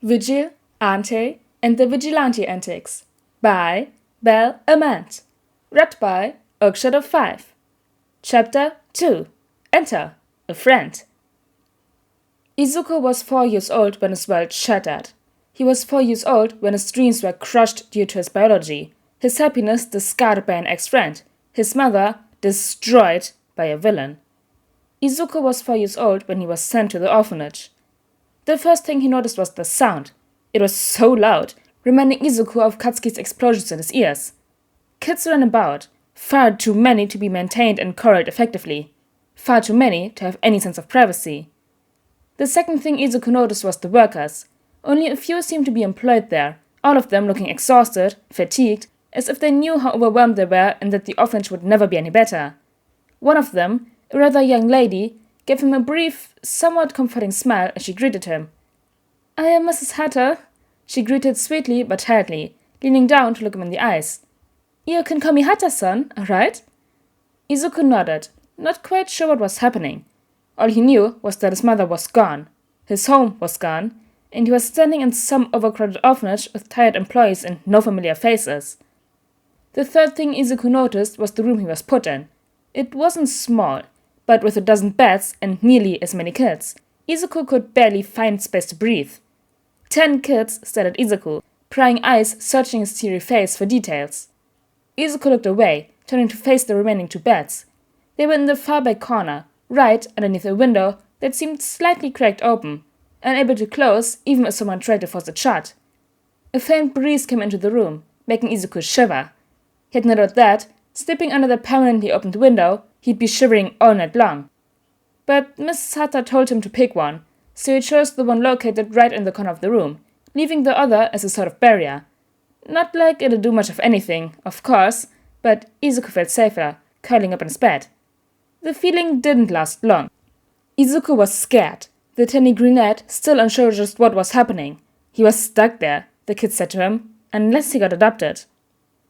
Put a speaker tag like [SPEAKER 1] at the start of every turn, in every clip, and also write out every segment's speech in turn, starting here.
[SPEAKER 1] Vigil, Ante, and the Vigilante Antics by BelleAmant. Read by Oakshadow5. Chapter 2. Enter, a friend. Izuku was 4 years old when his world shattered. He was 4 years old when his dreams were crushed due to his biology, his happiness discarded by an ex-friend, his mother destroyed by a villain. Izuku was 4 years old when he was sent to the orphanage. The first thing he noticed was the sound. It was so loud, reminding Izuku of Katsuki's explosions in his ears. Kids ran about, far too many to be maintained and corralled effectively, far too many to have any sense of privacy. The second thing Izuku noticed was the workers. Only a few seemed to be employed there, all of them looking exhausted, fatigued, as if they knew how overwhelmed they were and that the orphanage would never be any better. One of them, a rather young lady, gave him a brief, somewhat comforting smile as she greeted him. "I am Mrs. Hatter," she greeted sweetly but tiredly, leaning down to look him in the eyes. "You can call me Hatter-san, alright?" Izuku nodded, not quite sure what was happening. All he knew was that his mother was gone, his home was gone, and he was standing in some overcrowded orphanage with tired employees and no familiar faces. The third thing Izuku noticed was the room he was put in. It wasn't small, but with a dozen beds and nearly as many kids, Izuku could barely find space to breathe. 10 kids stared at Izuku, prying eyes searching his teary face for details. Izuku looked away, turning to face the remaining 2 beds. They were in the far back corner, right underneath a window that seemed slightly cracked open, unable to close even if someone tried to force it shut. A faint breeze came into the room, making Izuku shiver. He had noted that, sleeping under the permanently opened window, he'd be shivering all night long. But Mrs. Hatter told him to pick one, so he chose the one located right in the corner of the room, leaving the other as a sort of barrier. Not like it'd do much of anything, of course, but Izuku felt safer, curling up in his bed. The feeling didn't last long. Izuku was scared, the tiny brunette still unsure just what was happening. He was stuck there, the kids said to him, unless he got adopted.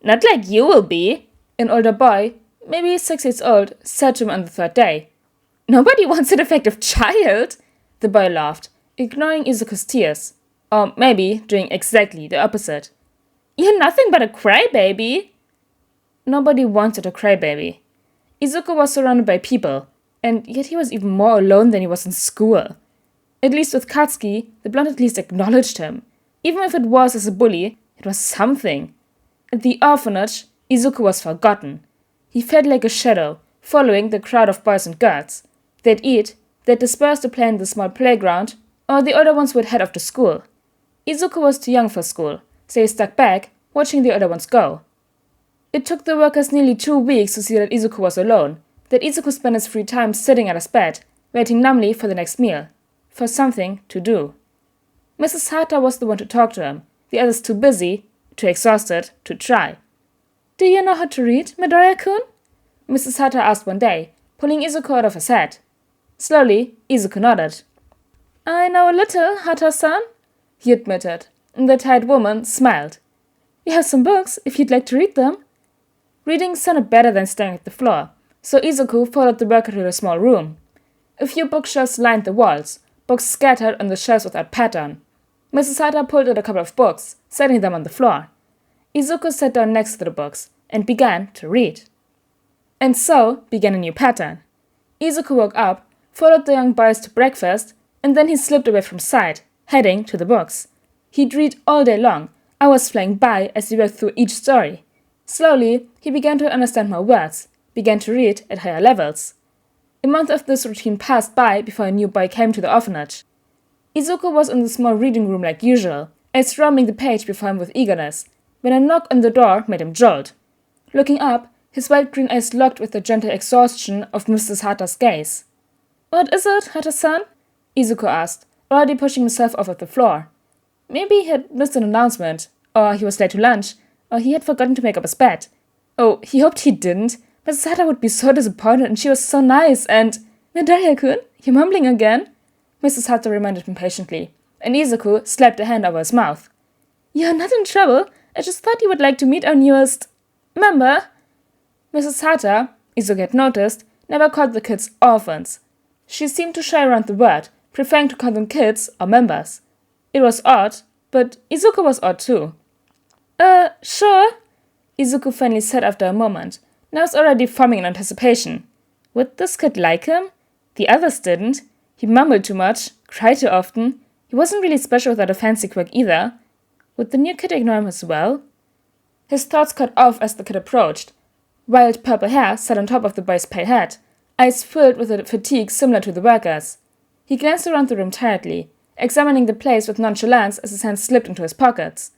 [SPEAKER 1] "Not like you will be," an older boy, maybe 6 years old, said to him on the 3rd day. "Nobody wants a defective child," the boy laughed, ignoring Izuku's tears. Or maybe doing exactly the opposite. "You're nothing but a crybaby." Nobody wanted a crybaby. Izuku was surrounded by people, and yet he was even more alone than he was in school. At least with Katsuki, the blonde at least acknowledged him. Even if it was as a bully, it was something. At the orphanage, Izuku was forgotten. He felt like a shadow, following the crowd of boys and girls. They'd eat, they'd disperse to play in the small playground, or the older ones would head off to school. Izuku was too young for school, so he stuck back, watching the older ones go. It took the workers nearly 2 weeks to see that Izuku was alone, that Izuku spent his free time sitting at his bed, waiting numbly for the next meal, for something to do. Mrs. Hatter was the one to talk to him, the others too busy, too exhausted, to try. "Do you know how to read, Midoriya-kun?" Mrs. Hatter asked one day, pulling Izuku out of his head. Slowly, Izuku nodded. "I know a little, Hatter-san," he admitted, and the tired woman smiled. "We have some books, if you'd like to read them." Reading sounded better than staring at the floor, so Izuku followed the worker to a small room. A few bookshelves lined the walls, books scattered on the shelves without pattern. Mrs. Hatter pulled out a couple of books, setting them on the floor. Izuku sat down next to the books and began to read. And so began a new pattern. Izuku woke up, followed the young boys to breakfast, and then he slipped away from sight, heading to the books. He'd read all day long, hours flying by as he worked through each story. Slowly, he began to understand more words, began to read at higher levels. A month of this routine passed by before a new boy came to the orphanage. Izuku was in the small reading room like usual, eyes roaming the page before him with eagerness, when a knock on the door made him jolt. Looking up, his wide green eyes locked with the gentle exhaustion of Mrs. Hatter's gaze. "What is it, Hatter-san?" Izuku asked, already pushing himself off of the floor. Maybe he had missed an announcement, or he was late to lunch, or he had forgotten to make up his bed. Oh, he hoped he didn't. Mrs. Hatter would be so disappointed, and she was so nice, and— "Midoriya-kun, you're mumbling again," Mrs. Hatter reminded him patiently, and Izuku slapped a hand over his mouth. "You're not in trouble. I just thought you would like to meet our newest member." Mrs. Hatter, Izuku had noticed, never called the kids orphans. She seemed to shy around the word, preferring to call them kids or members. It was odd, but Izuku was odd too. Sure, Izuku finally said after a moment. Now was already forming in anticipation. Would this kid like him? The others didn't. He mumbled too much, cried too often. He wasn't really special without a fancy quirk either. Would the new kid ignore him as well? His thoughts cut off as the kid approached. Wild purple hair sat on top of the boy's pale head, eyes filled with a fatigue similar to the workers. He glanced around the room tiredly, examining the place with nonchalance as his hands slipped into his pockets.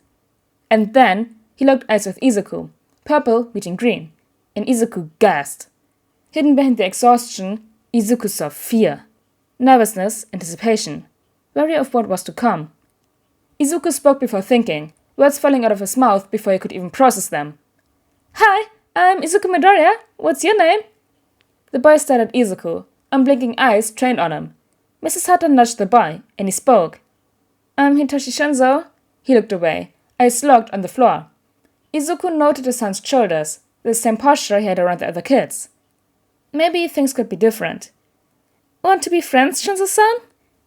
[SPEAKER 1] And then he locked eyes with Izuku, purple meeting green, and Izuku gasped. Hidden behind the exhaustion, Izuku saw fear, nervousness, anticipation, worry of what was to come. Izuku spoke before thinking, words falling out of his mouth before he could even process them. Hi, I'm Izuku Midoriya. What's your name? The boy stared at Izuku, unblinking eyes trained on him. Mrs. Hatter nudged the boy, and he spoke. I'm Hitoshi Shinsou. He looked away, eyes locked on the floor. Izuku noted his son's shoulders, the same posture he had around the other kids. Maybe things could be different. Want to be friends, Shinsou-san?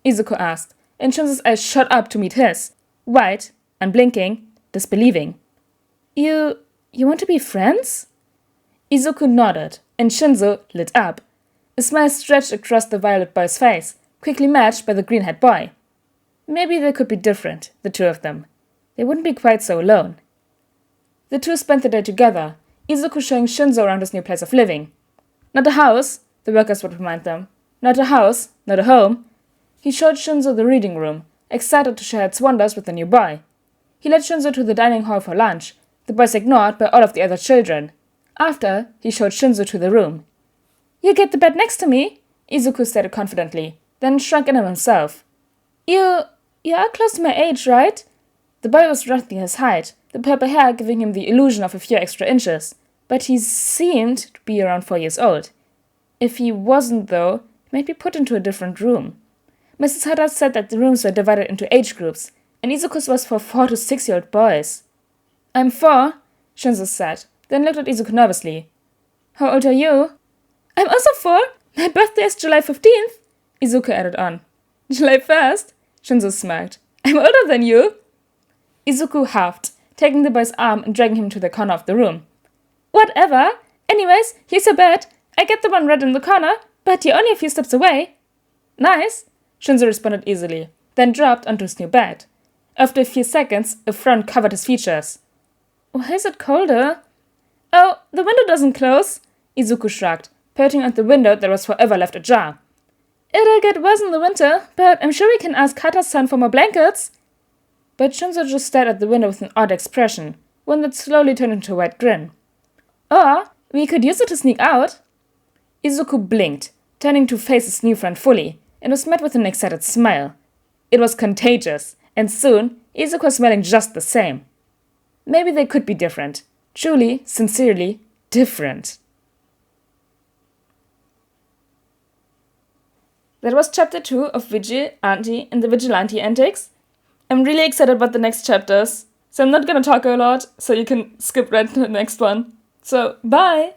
[SPEAKER 1] Izuku asked, and Shinsou's eyes shot up to meet his, wide, unblinking, disbelieving. You want to be friends? Izuku nodded, and Shinsou lit up. A smile stretched across the violet boy's face, quickly matched by the green-haired boy. Maybe they could be different, the two of them. They wouldn't be quite so alone. The two spent the day together, Izuku showing Shinsou around his new place of living. Not a house, the workers would remind them. Not a house, not a home. He showed Shinsou the reading room, excited to share its wonders with the new boy. He led Shinsou to the dining hall for lunch, the boys ignored by all of the other children. After, he showed Shinsou to the room. You get the bed next to me, Izuku stated confidently, then shrunk in on himself. You are close to my age, right? The boy was roughly his height, the purple hair giving him the illusion of a few extra inches, but he seemed to be around 4 years old. If he wasn't, though, he might be put into a different room. Mrs. Hatter said that the rooms were divided into age groups, and Izuku's was for 4 to 6-year-old boys. I'm 4, Shinsou said, then looked at Izuku nervously. How old are you? I'm also 4. My birthday is July 15th, Izuku added on. July 1st? Shinsou smirked. I'm older than you. Izuku huffed, taking the boy's arm and dragging him to the corner of the room. Whatever. Anyways, here's your bed. I get the one right in the corner, but you're only a few steps away. Nice, Shinsou responded easily, then dropped onto his new bed. After a few seconds, a frown covered his features. Why is it colder? Oh, the window doesn't close, Izuku shrugged, pointing at the window that was forever left ajar. It'll get worse in the winter, but I'm sure we can ask Hata-san for more blankets. But Shinsou just stared at the window with an odd expression, one that slowly turned into a wide grin. Or, we could use it to sneak out. Izuku blinked, turning to face his new friend fully, and was met with an excited smile. It was contagious, and soon Izuku was smiling just the same. Maybe they could be different. Truly, sincerely, different. That was chapter 2 of Vigil, Ante, and the Vigilante Antics. I'm really excited about the next chapters, so I'm not gonna talk a lot, so you can skip right to the next one. So, bye!